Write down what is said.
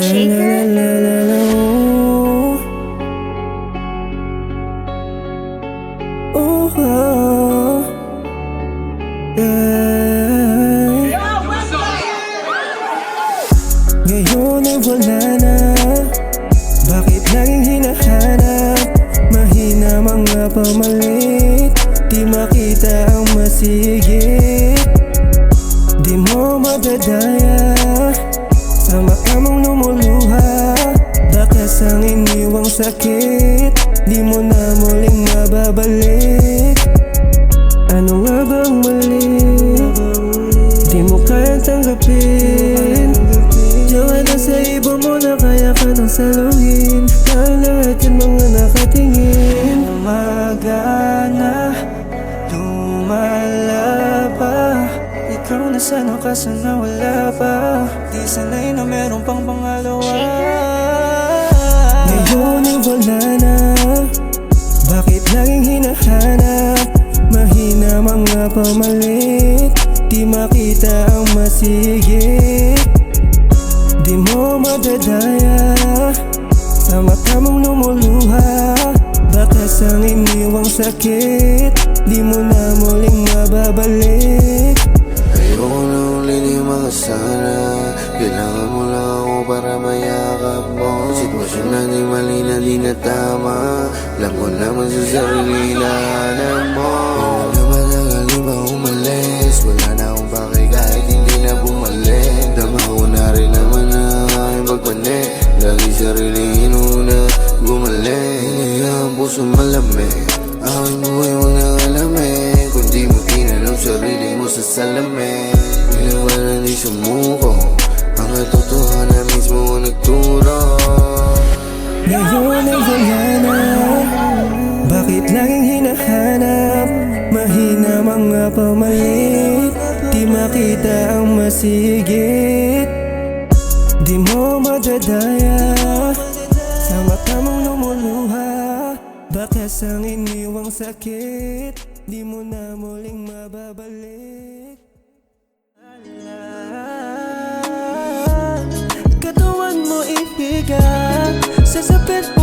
Shaker. Ngayon ay wala na, bakit laging hinahanap? Mahina mga pamalit, di makita ang masigit. Di mo madadaya, sama ka mong lumuluha. Bakas ang iniwang sakit, di mo na muling mababalik. Ano nga bang mali? Di mo kayang tanggapin. Diyan na sa iba mo na kaya ka nang saluhin. Dahil lahat yan mga nakatingin. Umaga na, lumala pa. Ikaw na sana kaso na wala pa. Di sanay na meron pang pangalawa. Ngayon ay wala na, bakit laging hinahanap? Mahina mga pamalit, di makita ang masigit. Di mo madadaya, sa mata mong lumuluha. Bakas ang iniwang sakit, di mo na muling mababalik. Ayoko na uli di makasana, kailangan mo lang ako para mayakap mo. Sitwasyon na di mali na di na tama, alam ko naman sa sarili na alam mo. Hindi na matagal di ba umalis, wala na akong pakay kahit hindi na bumalik. Dama ko na rin naman na aking pagpanik, lagi sarilihin una bumalik. Hindi ang puso malamig, aking buhay huwag nakalamin. Kung di mo tinanong sarili mo sa salamin, ginawa na di sumuko, ang katotohanan mismo ang nagturo. Ngayon ay wala na, bakit laging hinahanap? Mahina mga pamalit, di makita ang masigit. Di mo madadaya, sa mata mong lumuluha. Bakas ang iniwang sakit, di mo na muling mababalik. Katawan mo ibigan, sasapit mo